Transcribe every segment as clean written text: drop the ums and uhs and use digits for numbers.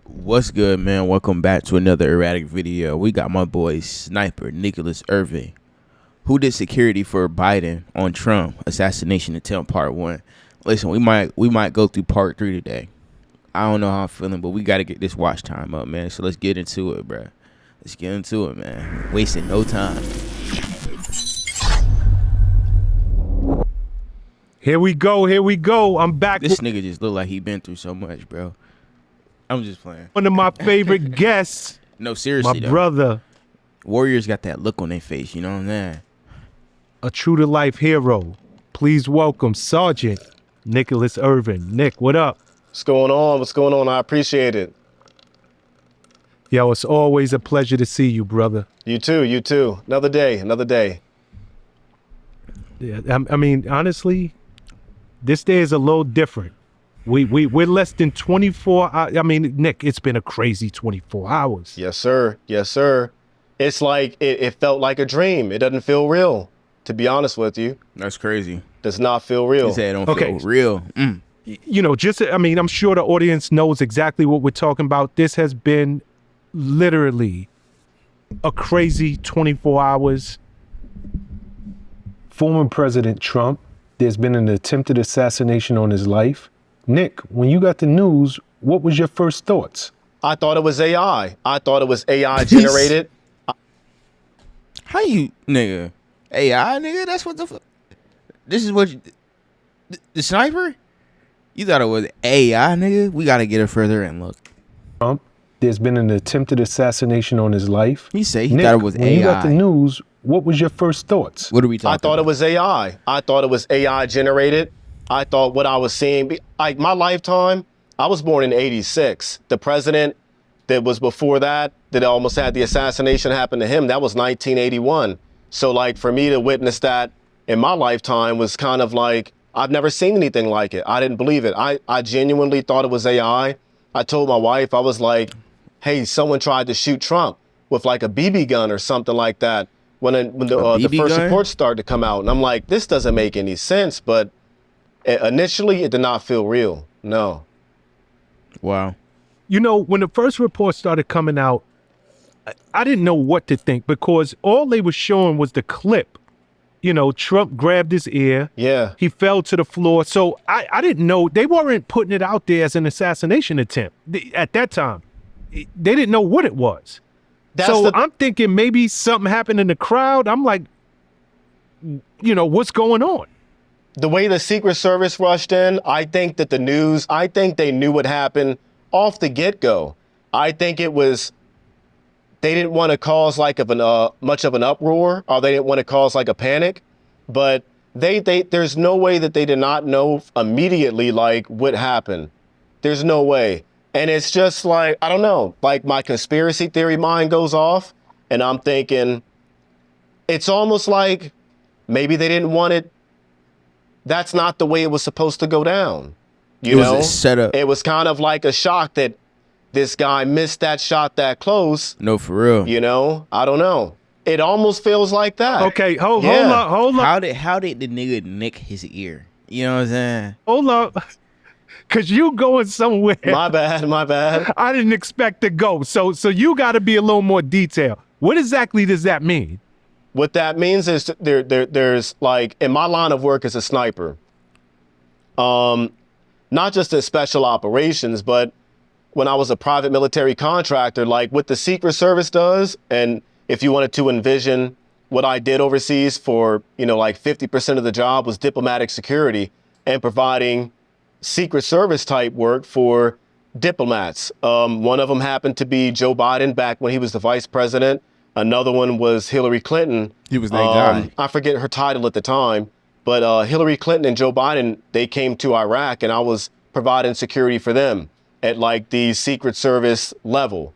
What's good, man? Welcome back to another erratic video. We got my boy Sniper Nicholas Irving, who did security for Biden on Trump assassination attempt part 1. Listen, we might go through part 3 today. I don't know how I'm feeling, but we got to get this watch time up, man. So let's get into it, bro. Let's get into it, man. Wasting no time. Here we go. I'm back This with nigga just look like he been through so much, bro. I'm just playing. one of my favorite guests, No, seriously, my though. brother, Warriors got that look on their face, you know what I'm saying? a true-to-life hero. Please welcome Sergeant Nicholas Irving. Nick, what up? What's going on? What's going on? I appreciate it. Yo, it's always a pleasure to see you, brother. You too. You too. Another day. Another day. Yeah, I mean, honestly, this day is a little different. We're less than 24 hours. I mean, Nick, it's been a crazy 24 hours. Yes, sir. Yes, sir. It's like it felt like a dream. It doesn't feel real. To be honest with you, That's crazy. does not feel real. He said it don't Okay. feel real. You know, I'm sure the audience knows exactly what we're talking about. This has been literally a crazy 24 hours. Former President Trump, there's been an attempted assassination on his life. Nick, when you got the news, what was your first thoughts? I thought it was AI. I thought it was AI generated. How you, nigga? AI, nigga? That's what the fuck? This is what you, the sniper? You thought it was AI, nigga? We gotta get it further and look. Trump, there's been an attempted assassination on his life. He said he Nick, thought it was when AI. you got the news, what was your first thoughts? What are we talking I thought about? it was AI. I thought it was AI generated. I thought what I was seeing, like my lifetime, I was born in '86. The president that was before that almost had the assassination happen to him, that was 1981. So like for me to witness that in my lifetime was kind of like, I've never seen anything like it. I didn't believe it. I genuinely thought it was AI. I told my wife, I was like, hey, someone tried to shoot Trump with like a BB gun or something like that when the BB first gun? reports started to come out. And I'm like, this doesn't make any sense. But initially, it did not feel real. No. Wow. You know, when the first report started coming out, I didn't know what to think because all they were showing was the clip. You know, Trump grabbed his ear. Yeah. He fell to the floor. So I didn't know. They weren't putting it out there as an assassination attempt at that time. They didn't know what it was. I'm thinking maybe something happened in the crowd. I'm like, you know, what's going on? The way the Secret Service rushed in, I think that I think they knew what happened off the get-go. I think it was, they didn't want to cause like much of an uproar, or they didn't want to cause like a panic, but there's no way that they did not know immediately like what happened. There's no way. And it's just like, I don't know, like my conspiracy theory mind goes off and I'm thinking it's almost like maybe they didn't want it. That's not the way it was supposed to go down. You know, It was a setup. It was kind of like a shock that this guy missed that shot that close. No, for real. You know, I don't know. It almost feels like that. Okay, hold Yeah. up. How did the nigga nick his ear? You know what I'm saying? Hold up. Cause you going somewhere My bad. My bad. I didn't expect to go. So you got to be a little more detailed. What exactly does that mean? What that means is there's like, in my line of work as a sniper, not just in special operations, but when I was a private military contractor, like what the Secret Service does, and if you wanted to envision what I did overseas for, you know, like 50% of the job was diplomatic security and providing Secret Service type work for diplomats. One of them happened to be Joe Biden back when he was the vice president. Another one was Hillary Clinton. He was that guy. I forget her title at the time, but Hillary Clinton and Joe Biden, they came to Iraq and I was providing security for them at like the Secret Service level.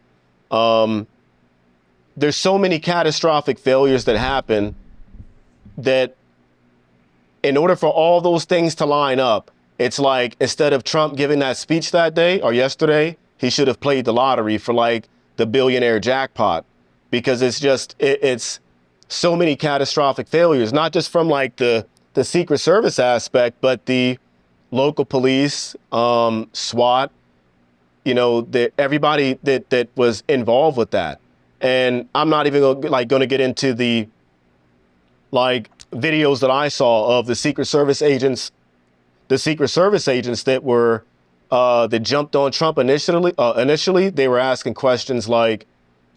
There's so many catastrophic failures that happen that in order for all those things to line up, it's like instead of Trump giving that speech that day or yesterday, he should have played the lottery for like the billionaire jackpot, because it's so many catastrophic failures, not just from like the Secret Service aspect, but the local police, SWAT, everybody that was involved with that. And I'm not even going to get into the videos that I saw of the Secret Service agents that were that jumped on Trump initially. Initially, they were asking questions like,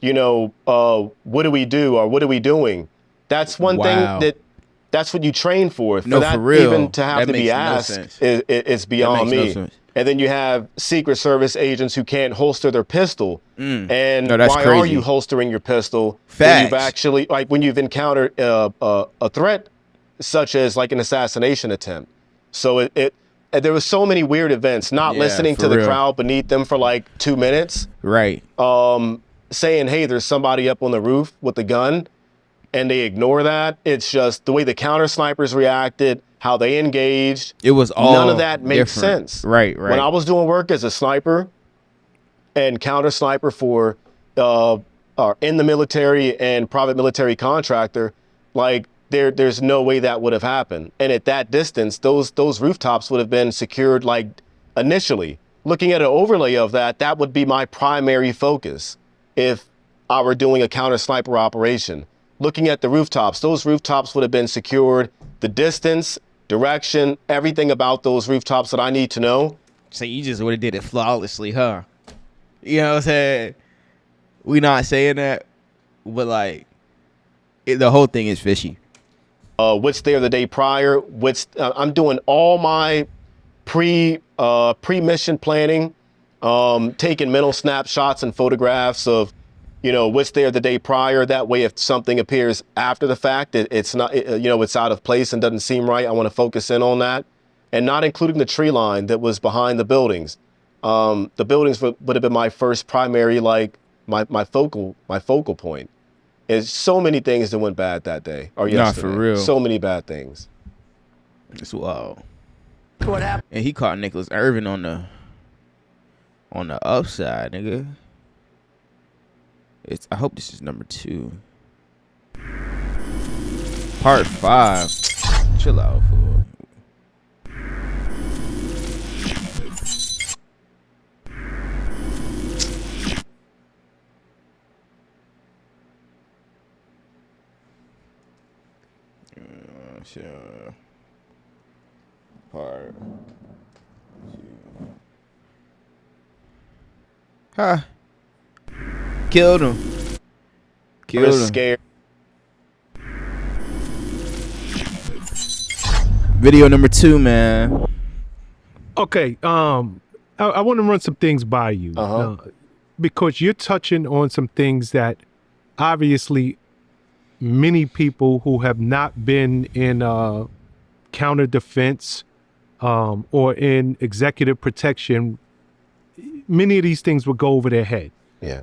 what do we do, or what are we doing? That's one thing that's what you train for. No, that for real. Even to have that to be asked is beyond me. No, and then you have Secret Service agents who can't holster their pistol. And no, that's why crazy. are you holstering your pistol Facts. when you've encountered a threat such as like an assassination attempt? So there was so many weird events. Not listening to the crowd beneath them for like 2 minutes. Right. Saying, hey, there's somebody up on the roof with a gun, and they ignore that. It's just the way the counter snipers reacted, how they engaged. It was all none of that makes different. sense. Right. When I was doing work as a sniper and counter sniper for in the military and private military contractor, there's no way that would have happened. And at that distance, those rooftops would have been secured initially. Looking at an overlay of that would be my primary focus if I were doing a counter sniper operation. Looking at the rooftops, those rooftops would have been secured. The distance, direction, everything about those rooftops that I need to know. So you just would have did it flawlessly, huh? You know what I'm saying? We not saying that, but the whole thing is fishy. What's there the day prior? I'm doing all my pre-mission planning, taking mental snapshots and photographs of, what's there the day prior. That way, if something appears after the fact, it's not, it's out of place and doesn't seem right. I want to focus in on that, and not including the tree line that was behind the buildings. The buildings would have been my first primary, my focal point. There's so many things that went bad that day or yesterday. Nah, for real. So many bad things. It's wild. What happened? And he caught Nicholas Irving on the upside, nigga. I hope this is number 2. Part 5. Chill out, fool. Sure. Part 2. Huh. Killed him. I was scared. Video number 2, man. Okay. I want to run some things by you because you're touching on some things that obviously many people who have not been in counter defense or in executive protection, many of these things would go over their head. Yeah.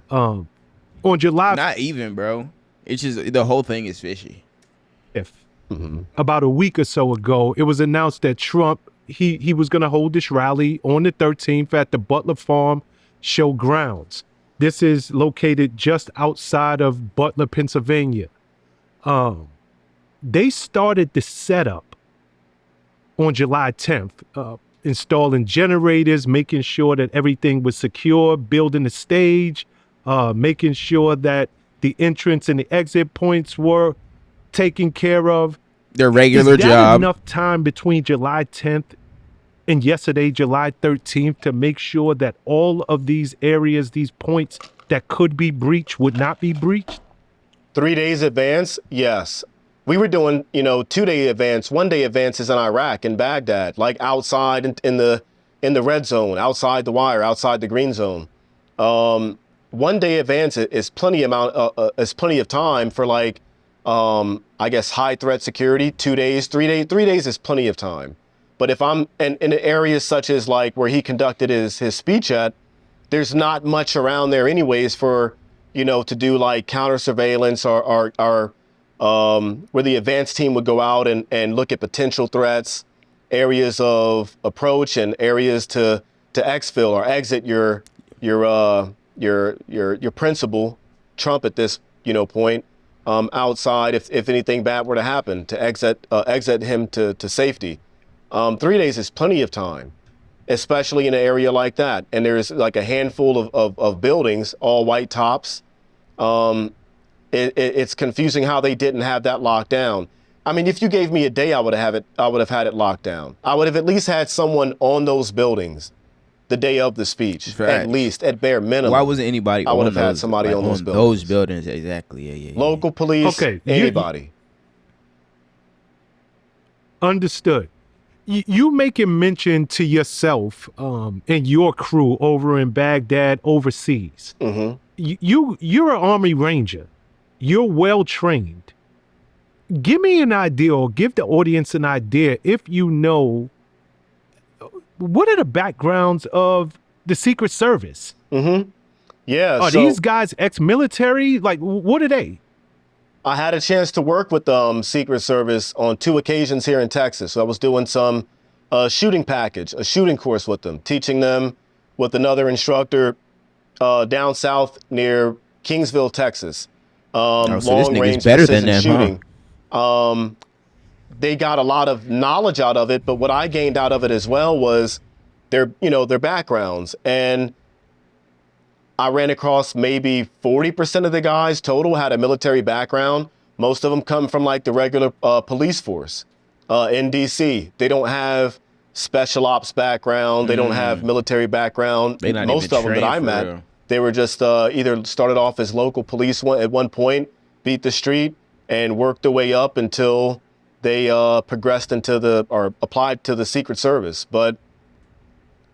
On July, Not even, bro. It's just the whole thing is fishy. About a week or so ago, it was announced that Trump he was going to hold this rally on the 13th at the Butler Farm Show grounds. This is located just outside of Butler, Pennsylvania. They started the setup on July 10th, installing generators, making sure that everything was secure, building the stage, making sure that the entrance and the exit points were taken care of. Their regular Is that job. enough time between July 10th and yesterday, July 13th, to make sure that all of these areas, these points that could be breached would not be breached? 3 days advance, yes. We were doing, 2-day advance, 1-day advances in Iraq, in Baghdad, outside in the red zone, outside the wire, outside the green zone. 1-day advance is plenty of time for I guess high threat security. 2 days, 3 days, 3 days is plenty of time. But if I'm in areas such as where he conducted his speech at, there's not much around there anyways for to do counter surveillance or where the advanced team would go out and look at potential threats, areas of approach, and areas to exfil or exit your principal, Trump at this point, outside if anything bad were to happen, to exit him to safety. 3 days is plenty of time. especially in an area like that. And there's like a handful of buildings, all white tops. It's confusing how they didn't have that locked down. I mean, if you gave me a day, I would have had it locked down. I would have at least had someone on those buildings the day of the speech, Facts. at least, at bare minimum. Why wasn't anybody? I would have on had those, somebody like, on those buildings. Those buildings, exactly. Yeah. Local police, Okay, anybody. Understood. You making mention to yourself and your crew over in Baghdad overseas. Mm-hmm. You're an Army Ranger. You're well trained. Give me an idea, or give the audience an idea, if you know, what are the backgrounds of the Secret Service? Mm-hmm. Yeah. Are these guys ex-military? Like, what are they? I had a chance to work with the Secret Service on 2 occasions here in Texas. So I was doing some shooting course with them, teaching them with another instructor down south near Kingsville, Texas. So this long nigga's range better than precision them, shooting. They got a lot of knowledge out of it, but what I gained out of it as well was their backgrounds. And I ran across maybe 40% of the guys total had a military background. Most of them come from like the regular police force in DC. They don't have special ops background. They don't have military background. They not Most even of them that I trained for met, real. they were just either started off as local police at one point, beat the street, and worked their way up until they progressed into or applied to the Secret Service. But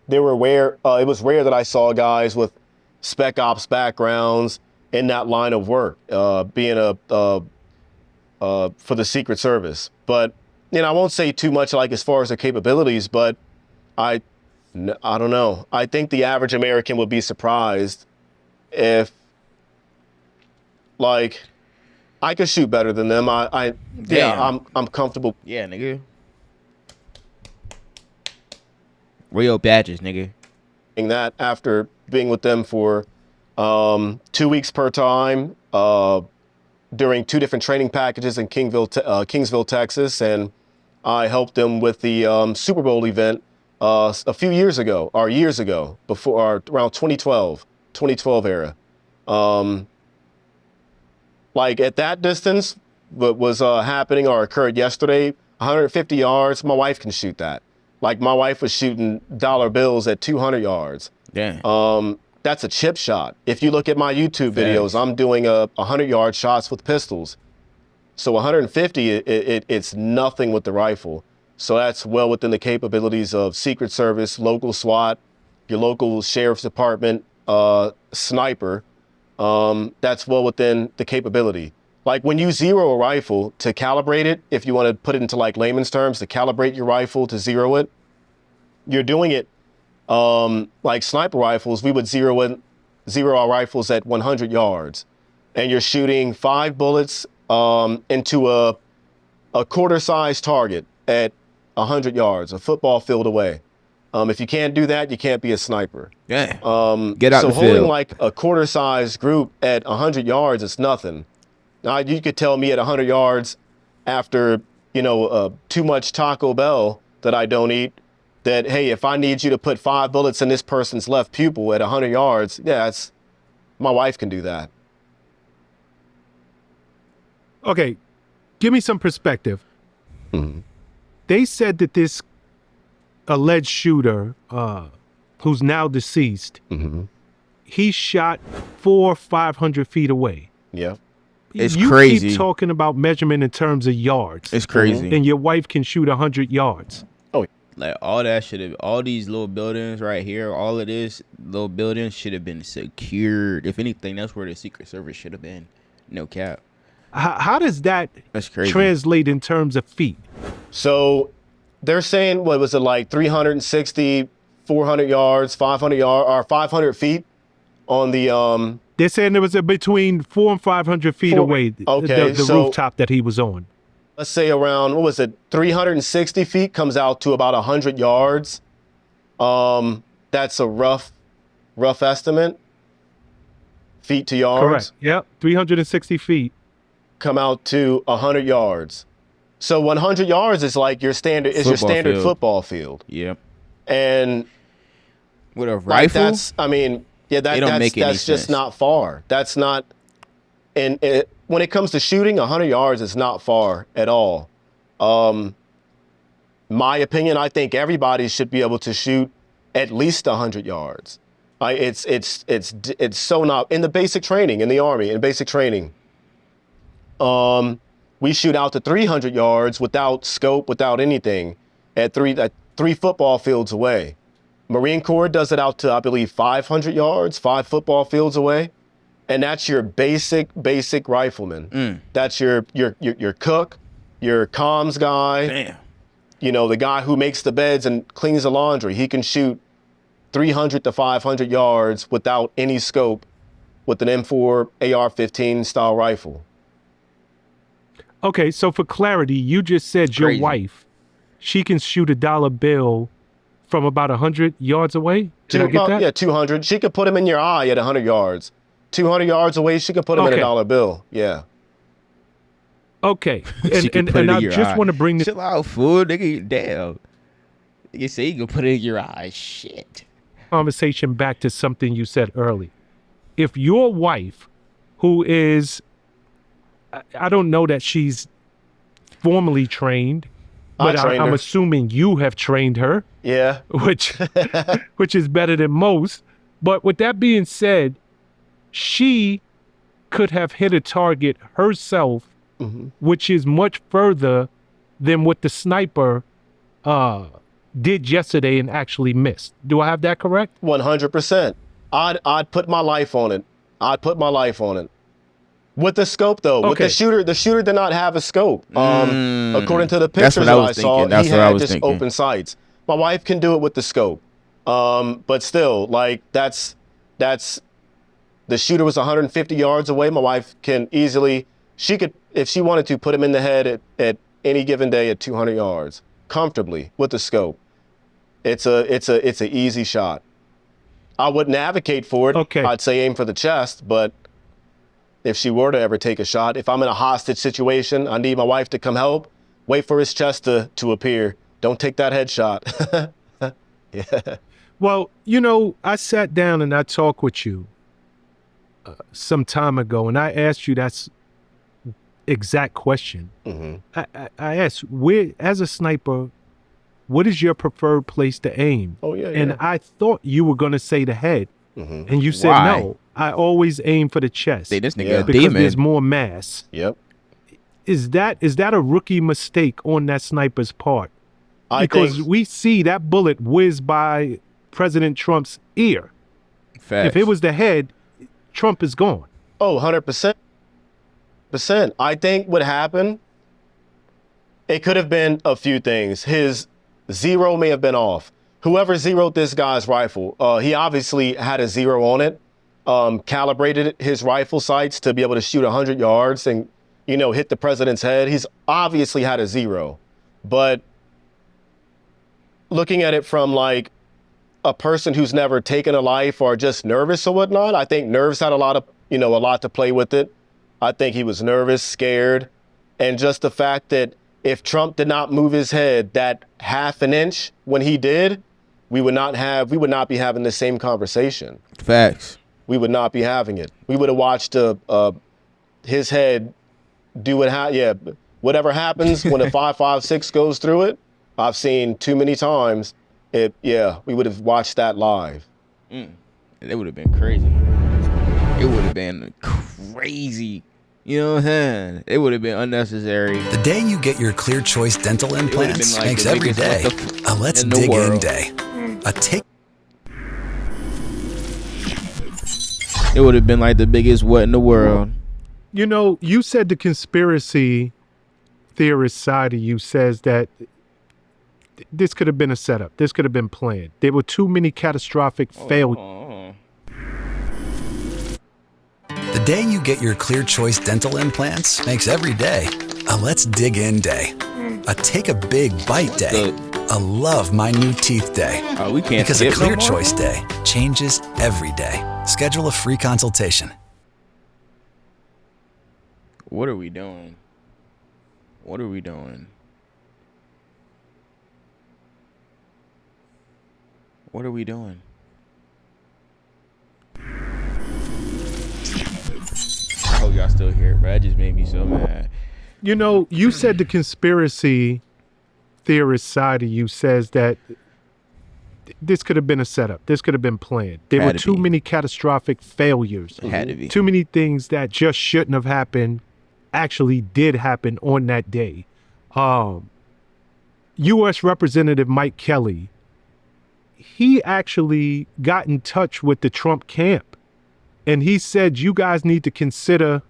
they were rare. It was rare that I saw guys with spec ops backgrounds in that line of work, being for the Secret Service. But I won't say too much like as far as their capabilities, but I don't know. I think the average American would be surprised if, like, I could shoot better than them. I'm comfortable. Yeah, nigga. Real badges, nigga. That after being with them for 2 weeks per time during 2 different training packages in Kingsville, Texas, and I helped them with the Super Bowl event a few years ago, before around 2012 era. Like at that distance, what was happening or occurred yesterday, 150 yards, my wife can shoot that. Like my wife was shooting dollar bills at 200 yards. Damn. That's a chip shot. If you look at my YouTube videos, I'm doing 100-yard shots with pistols. So 150, it's nothing with the rifle. So that's well within the capabilities of Secret Service, local SWAT, your local sheriff's department, sniper. That's well within the capability. Like when you zero a rifle to calibrate it, if you want to put it into like layman's terms, to calibrate your rifle to zero it, you're doing it like sniper rifles. We would zero our rifles at 100 yards, and you're shooting 5 bullets into a quarter-size target at 100 yards, a football field away. If you can't do that, you can't be a sniper. Yeah. Get out so the holding field. like a quarter-size group at 100 yards is nothing. Now you could tell me at 100 yards after too much Taco Bell that I don't eat, that hey, if I need you to put 5 bullets in this person's left pupil at 100 yards, yeah, my wife can do that. Okay, give me some perspective. Mm-hmm. They said that this alleged shooter, who's now deceased, he shot 500 feet away. Yeah. It's you crazy. keep talking about measurement in terms of yards. It's crazy. And your wife can shoot 100 yards. Like all that should have, all these little buildings right here, all of this little buildings should have been secured. If anything, that's where the Secret Service should have been. No cap. How does that That's crazy. translate in terms of feet? So they're saying, what was it, like 360, 400 yards, 500 yards, or 500 feet on the They're saying there was between 400 and 500 feet away, okay, the so- rooftop that he was on. let's say around, 360 feet comes out to about 100 yards. That's a rough estimate. Feet to yards. Correct. Yep. 360 feet. Come out to 100 yards. So 100 yards is like your standard Football field. football field. Yep. And With a Like rifle? I mean, yeah, It don't make any that's just sense. not far. That's not, and when it comes to shooting, 100 yards is not far at all. My opinion, I think everybody should be able to shoot at least 100 yards. It's so not in the basic training in the Army, in basic training. We shoot out to 300 yards without scope, without anything, at three football fields away. Marine Corps does it out to, I believe, 500 yards, 5 football fields away. And that's your basic rifleman. That's your cook, your comms guy, Damn. you know, the guy who makes the beds and cleans the laundry. He can shoot 300 to 500 yards without any scope with an M4 AR-15 style rifle. Okay, so for clarity, you just said your Crazy. wife, she can shoot a dollar bill from about 100 yards away? Did I get that? Yeah, 200. She could put him in your eye at 100 yards. 200 yards away, she could put him in a Okay. dollar bill. Yeah. Okay. She can put it And in I your just eye. want to bring this Chill out, fool. Nigga, damn. You say you can put it in your eye. Shit. conversation back to something you said early. If your wife, who is, I don't know that she's formally trained, but trained I'm her. assuming you have trained her, Yeah. which is better than most. But with that being said, she could have hit a target herself, which is much further than what the sniper did yesterday and actually missed. Do I have that correct? 100%. I'd put my life on it. I'd put my life on it. With the scope, though, with Okay. the shooter did not have a scope. According to the That's pictures what I that was I saw, thinking. That's he what I had was just thinking. open sights. My wife can do it with the scope. But still, like that's the shooter was 150 yards away. My wife can easily, she could, if she wanted to, put him in the head at any given day at 200 yards comfortably with the scope. It's a easy shot. I wouldn't advocate for it. Okay. I'd say aim for the chest, but if she were to ever take a shot, if I'm in a hostage situation, I need my wife to come help, wait for his chest to appear. Don't take that headshot. Yeah. Well, you know, I sat down and I talked with you some time ago, and I asked you that exact question. I asked, where, as a sniper, what is your preferred place to aim? Oh, yeah, And yeah. I thought you were going to say the head, and you said Why? no. I always aim for the chest Say this nigga Yeah. a because there's demon. more mass. Yep. Is that a rookie mistake on that sniper's part? I Because think we see that bullet whiz by President Trump's ear. Facts. If it was the head, Trump is gone. 100%. I think what happened, it could have been a few things. His zero may have been off. Whoever zeroed this guy's rifle, he obviously had a zero on it, calibrated his rifle sights to be able to shoot 100 yards and, you know, hit the president's head. He's obviously had a zero. But looking at it from like a person who's never taken a life or just nervous or whatnot, I think nerves had a lot to play with it. I think he was nervous, scared, and just the fact that if Trump did not move his head that half an inch when he did, we would not be having the same conversation. Facts. We would not be having it. We would have watched his head do whatever happens when a 5.56 goes through it. I've seen too many times. We would have watched that live. It would have been crazy. It would have been crazy. You know what I'm saying? It would have been unnecessary. The day you get your Clear Choice dental would've been implants like makes the every biggest day what the a let's in the dig in world. day. It would have been like the biggest what in the world. You know, you said the conspiracy theorist side of you says that this could have been a setup. This could have been planned. There were too many catastrophic failures. The day you get your Clear Choice dental implants makes every day a let's dig in day. A take a big bite day. A love my new teeth day. Oh, we can't Because a skip no Clear more? Choice day changes every day. Schedule a free consultation. What are we doing? What are we doing? What are we doing? still here, bro. That just made me so mad. You know, you said the conspiracy theorist side of you says that this could have been a setup. This could have been planned. There were too many catastrophic failures. It had to be. Too many things that just shouldn't have happened actually did happen on that day. U.S. Representative Mike Kelly, he actually got in touch with the Trump camp, and he said, you guys need to consider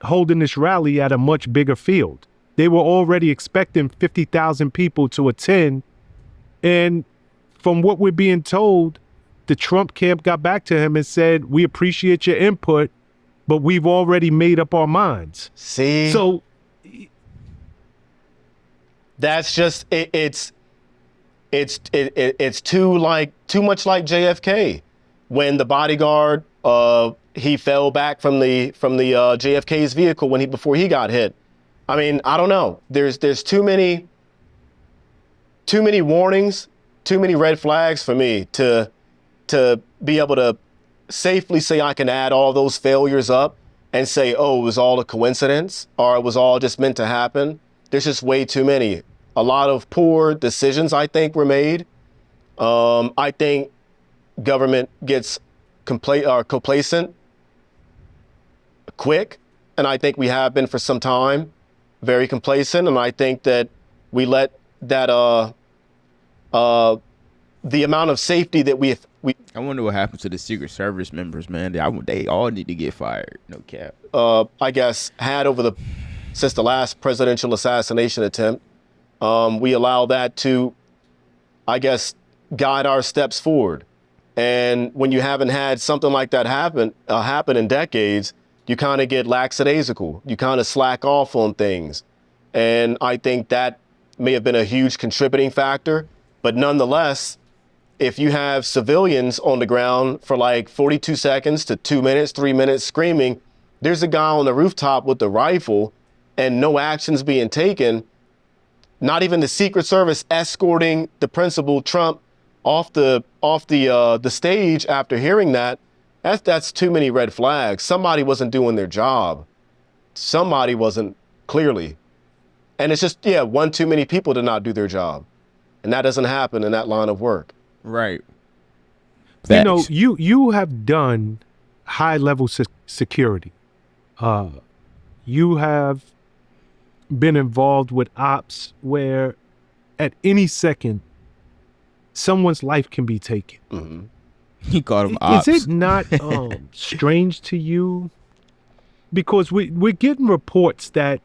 holding this rally at a much bigger field. They were already expecting 50,000 people to attend, and from what we're being told, the Trump camp got back to him and said, we appreciate your input, but we've already made up our minds. See? So that's just it's too much like JFK when the bodyguard he fell back from the JFK's vehicle before he got hit. I mean, I don't know. There's too many warnings, too many red flags for me to be able to safely say I can add all those failures up and say, oh, it was all a coincidence or it was all just meant to happen. There's just way too many. A lot of poor decisions, I think, were made. I think government gets complacent quick, and I think we have been for some time, very complacent, and I think that we let that the amount of safety that we I wonder what happened to the Secret Service members, man. They all need to get fired. No cap. I guess since the last presidential assassination attempt, we allow that to, I guess, guide our steps forward. And when you haven't had something like that happen in decades, you kind of get lackadaisical. You kind of slack off on things. And I think that may have been a huge contributing factor. But nonetheless, if you have civilians on the ground for like 42 seconds to 2 minutes, 3 minutes screaming, there's a guy on the rooftop with the rifle and no actions being taken, not even the Secret Service escorting the principal Trump off the stage after hearing that's too many red flags. Somebody wasn't doing their job. Somebody wasn't, clearly. And it's just, one too many people to not do their job. And that doesn't happen in that line of work. Right. Facts. You know, you have done high level security. You have been involved with ops where at any second someone's life can be taken. Mm-hmm. He called him ops. Is it not strange to you? Because we're getting reports that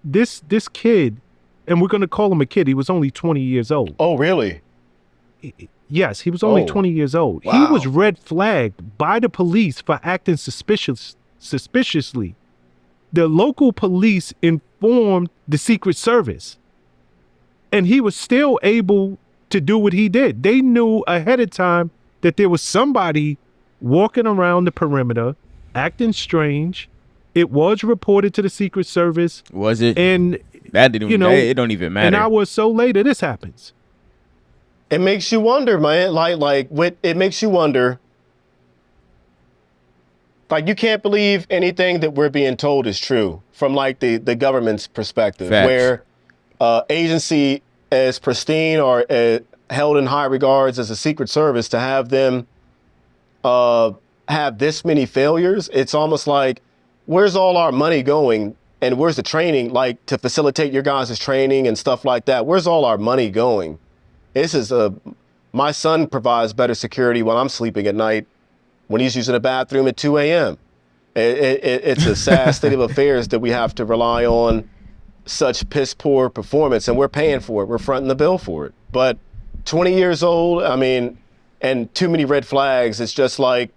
this kid, and we're going to call him a kid, he was only 20 years old. Oh, really? Yes, he was only 20 years old. Wow. He was red flagged by the police for acting suspiciously. The local police informed the Secret Service, and he was still able to do what he did. They knew ahead of time that there was somebody walking around the perimeter acting strange. It was reported to the Secret Service. Was it? And that didn't, it don't even matter. An hour or so later, this happens. It makes you wonder, man. It makes you wonder. Like, you can't believe anything that we're being told is true from like the government's perspective. Facts. Where agency as pristine or held in high regards as a Secret Service, to have them have this many failures, it's almost like, where's all our money going? And where's the training, like to facilitate your guys' training and stuff like that? Where's all our money going? My son provides better security while I'm sleeping at night when he's using a bathroom at 2 a.m. It's a sad state of affairs that we have to rely on such piss poor performance, and we're paying for it. We're fronting the bill for it. But 20 years old, I mean, and too many red flags. It's just like,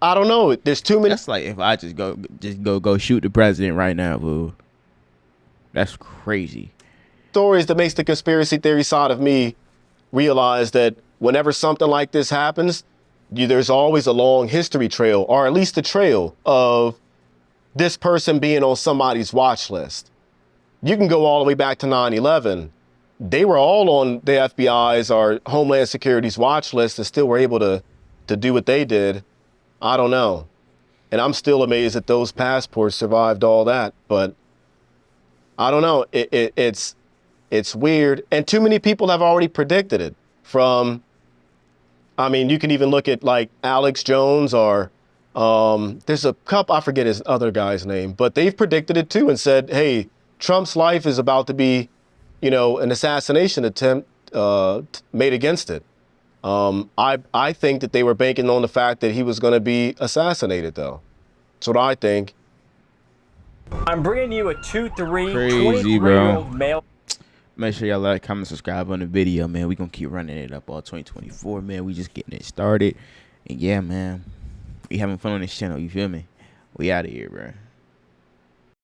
I don't know. There's too many. That's like if I just go shoot the president right now, boo. That's crazy. Stories that makes the conspiracy theory side of me realize that whenever something like this happens, there's always a long history trail, or at least a trail of this person being on somebody's watch list. You can go all the way back to 9/11. They were all on the FBI's or Homeland Security's watch list and still were able to do what they did. I don't know. And I'm still amazed that those passports survived all that. But I don't know. It's weird. And too many people have already predicted it. I mean, you can even look at like Alex Jones or there's a couple, I forget his other guy's name, but they've predicted it too and said, hey, Trump's life is about to be, an assassination attempt made against it. I think that they were banking on the fact that he was going to be assassinated, though. That's what I think. I'm bringing you a 2-3, Crazy, bro. 23-year-old male. Make sure y'all like, comment, subscribe on the video, man. We gonna keep running it up all 2024, man. We just getting it started. And yeah, man, we having fun on this channel, you feel me? We out of here, bro.